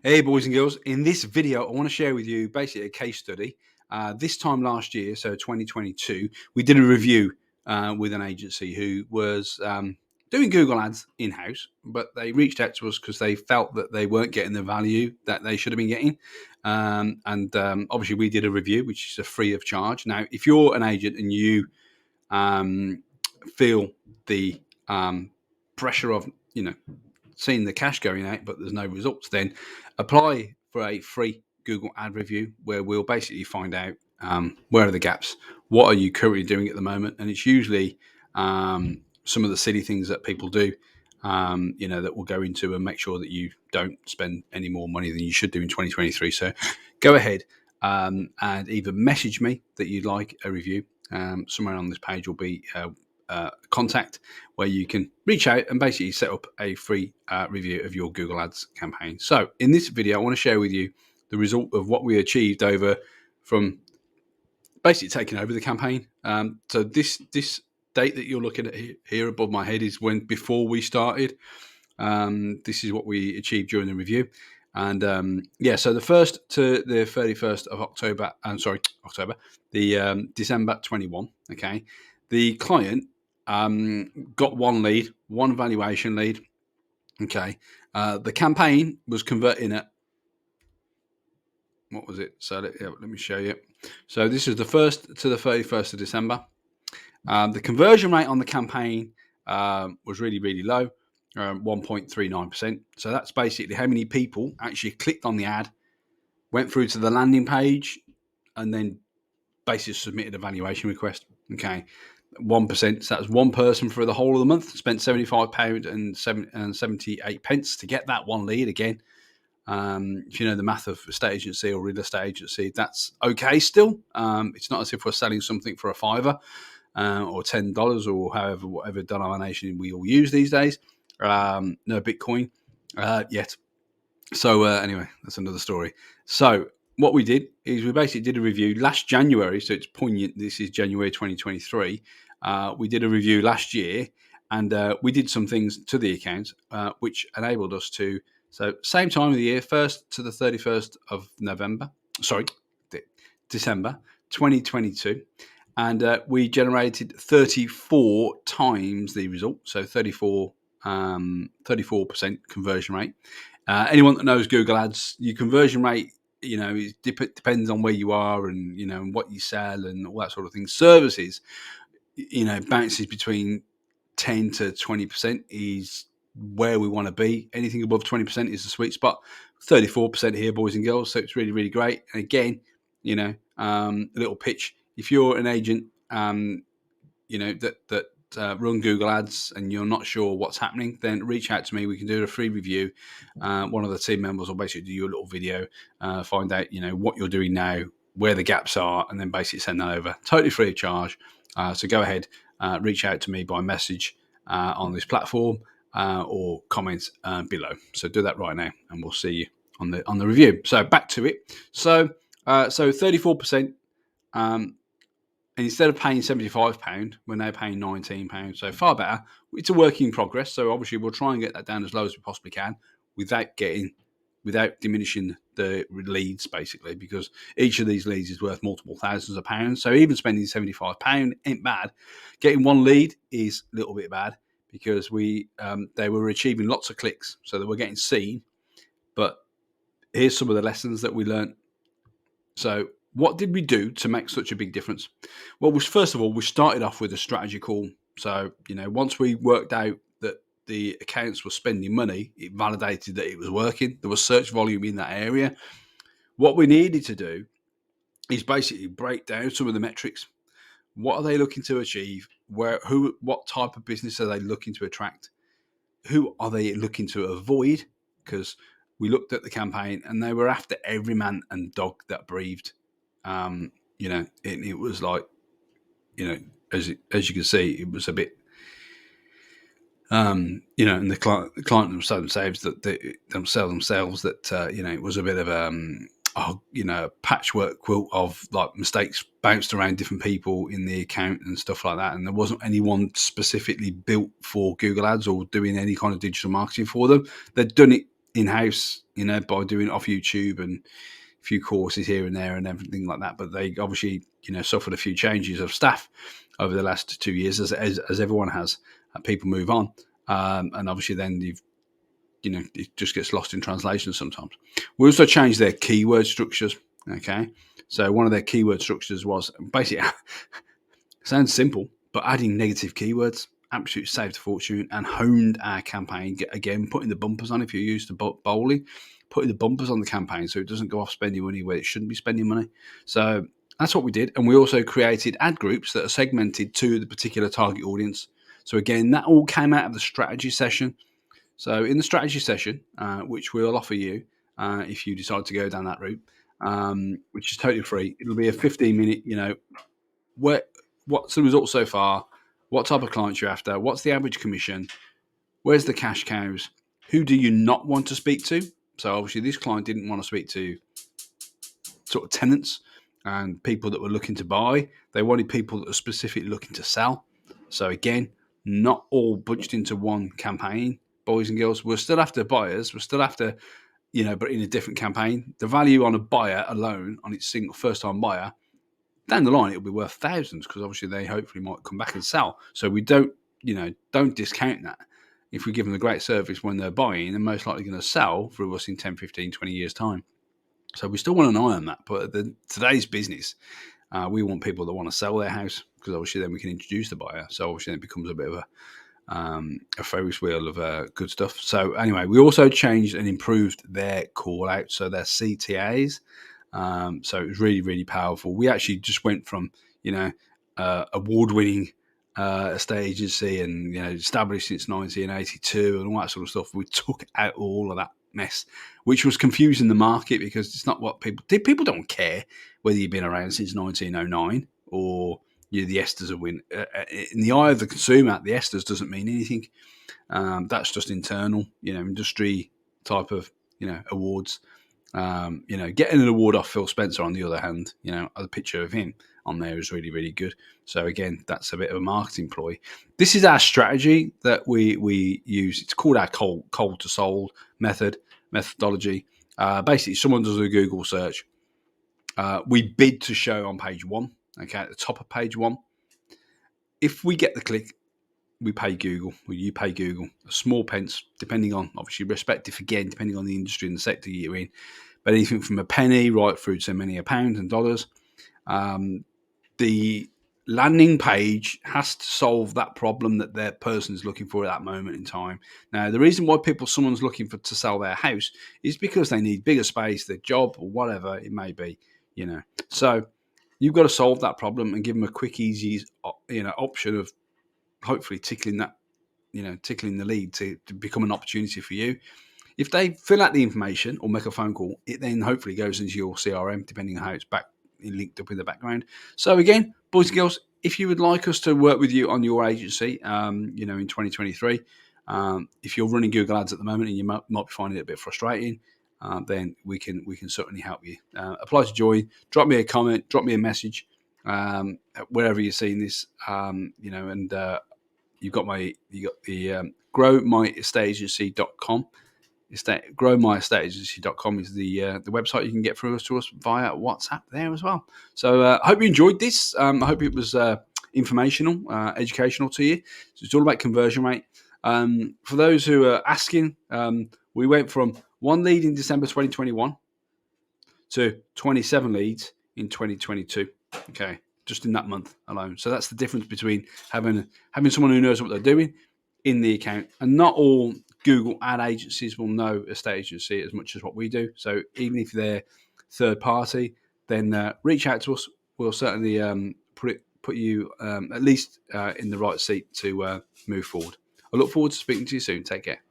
Hey, boys and girls. In this video, I want to share with you basically a case study. This time last year, so 2022, we did a review with an agency who was doing Google Ads in-house, but they reached out to us because they felt that they weren't getting the value that they should have been getting. Obviously, we did a review, which is free of charge. Now, if you're an agent and you feel the pressure of, seeing the cash going out, but there's no results, then apply for a free Google ad review where we'll basically find out where are the gaps, what are you currently doing at the moment, and it's usually some of the silly things that people do, that will go into and make sure that you don't spend any more money than you should do in 2023. So go ahead and either message me that you'd like a review. Somewhere on this page will be contact where you can reach out and basically set up a free review of your Google Ads campaign. So in this video, I want to share with you the result of what we achieved over from basically taking over the campaign. So this date that you're looking at here above my head is when before we started. This is what we achieved during the review. And so the 1st to the 31st of October, the December 21, okay, the client got one lead, one valuation lead. Okay. The campaign was converting at, what was it? So let me show you. So this is the 1st to the 31st of December. The conversion rate on the campaign was really, really low, 1.39%. So that's basically how many people actually clicked on the ad, went through to the landing page, and then basically submitted a valuation request. Okay. 1%. So that's one person for the whole of the month spent £75 and 78 pence to get that one lead. Again, if you know the math of estate agency or real estate agency, that's okay still. It's not as if we're selling something for a $5 or $10 or whatever denomination we all use these days. No Bitcoin yet. So anyway, that's another story. So what we did is we basically did a review last January. So it's poignant. This is January 2023. We did a review last year, and we did some things to the account, which enabled us to. So same time of the year, 1st to the 31st of December 2022. And we generated 34 times the result. So 34% conversion rate. Anyone that knows Google Ads, your conversion rate, it depends on where you are and, and what you sell and all that sort of thing. Services, bounces between 10 to 20% is where we want to be. Anything above 20% is the sweet spot. 34% here, boys and girls. So it's really, really great. And again, a little pitch. If you're an agent, that run Google Ads and you're not sure what's happening, then reach out to me. We can do a free review. One of the team members will basically do you a little video, find out, what you're doing now, where the gaps are, and then basically send that over totally free of charge. So go ahead, reach out to me by message on this platform or comment below. So do that right now, and we'll see you on the review. So back to it. So 34%. And instead of paying £75, we're now paying £19. So far better. It's a work in progress. So obviously we'll try and get that down as low as we possibly can without diminishing the leads, basically, because each of these leads is worth multiple thousands of pounds. So even spending £75 ain't bad. Getting one lead is a little bit bad because they were achieving lots of clicks, so they were getting seen. But here's some of the lessons that we learned. So what did we do to make such a big difference? Well, first of all, we started off with a strategy call. So, once we worked out that the accounts were spending money, it validated that it was working. There was search volume in that area. What we needed to do is basically break down some of the metrics. What are they looking to achieve? What type of business are they looking to attract? Who are they looking to avoid? Because we looked at the campaign and they were after every man and dog that breathed. It was like, as you can see, it was a bit, and the client themselves that, it was a bit of a patchwork quilt of like mistakes bounced around different people in the account and stuff like that. And there wasn't anyone specifically built for Google Ads or doing any kind of digital marketing for them. They'd done it in-house, by doing it off YouTube and a few courses here and there and everything like that. But they obviously, suffered a few changes of staff over the last 2 years, as everyone has. People move on, and obviously then it just gets lost in translation sometimes. We also changed their keyword structures. Okay, so one of their keyword structures was basically sounds simple, but adding negative keywords absolutely saved a fortune and honed our campaign. Again, putting the bumpers on if you're used to bowling, putting the bumpers on the campaign so it doesn't go off spending money where it shouldn't be spending money. So that's what we did. And we also created ad groups that are segmented to the particular target audience. So again, that all came out of the strategy session. So in the strategy session, which we'll offer you if you decide to go down that route, which is totally free, it'll be a 15-minute, what's the result so far, what type of clients you're after, what's the average commission, where's the cash cows, who do you not want to speak to. So obviously this client didn't want to speak to sort of tenants and people that were looking to buy. They wanted people that were specifically looking to sell. So again, not all bunched into one campaign, boys and girls. We're still after buyers. We're still after, but in a different campaign. The value on a buyer alone, on its single first-time buyer, down the line it'll be worth thousands because obviously they hopefully might come back and sell. So we don't discount that. If we give them a great service when they're buying, they're most likely going to sell through us in 10, 15, 20 years' time. So we still want an eye on that. But today's business, we want people that want to sell their house because obviously then we can introduce the buyer. So obviously it becomes a bit of a Ferris wheel of good stuff. So anyway, we also changed and improved their call out. So their CTAs. So it was really, really powerful. We actually just went from, award-winning estate agency and, established since 1982 and all that sort of stuff. We took out all of that mess, which was confusing the market because it's not what people don't care whether you've been around since 1909 or you're the Esters of win. In the eye of the consumer, the Esters doesn't mean anything. That's just internal, industry type of, awards. Getting an award off Phil Spencer, on the other hand, a picture of him on there is really, really good. So again, that's a bit of a marketing ploy. This is our strategy that we use. It's called our cold to sold methodology. Basically, someone does a Google search. We bid to show on page 1, okay, at the top of page 1. If we get the click, we pay Google. You pay Google a small pence, depending on, obviously, respective again, depending on the industry and the sector you're in. But anything from a penny right through to many a pound and dollars. The landing page has to solve that problem that their person is looking for at that moment in time. Now, the reason why someone's looking to sell their house is because they need bigger space, their job, or whatever it may be. So you've got to solve that problem and give them a quick, easy, option of hopefully tickling the lead to become an opportunity for you. If they fill out the information or make a phone call, it then hopefully goes into your CRM, depending on how it's linked up in the background. So again, boys and girls, if you would like us to work with you on your agency, in 2023, if you're running Google Ads at the moment and you might be finding it a bit frustrating, then we can certainly help you. Apply to join. Drop me a comment. Drop me a message. Wherever you're seeing this, and you've got the growmyestateagency.com. growmyestateagency.com is the website you can get through to us via WhatsApp there as well. So I hope you enjoyed this. I hope it was informational, educational to you. So it's all about conversion rate. For those who are asking, we went from 1 lead in December 2021 to 27 leads in 2022. Okay, just in that month alone. So that's the difference between having someone who knows what they're doing in the account. And not all Google ad agencies will know a estate agency as much as what we do. So even if they're third party, then reach out to us. We'll certainly put you at least in the right seat to move forward. I look forward to speaking to you soon. Take care.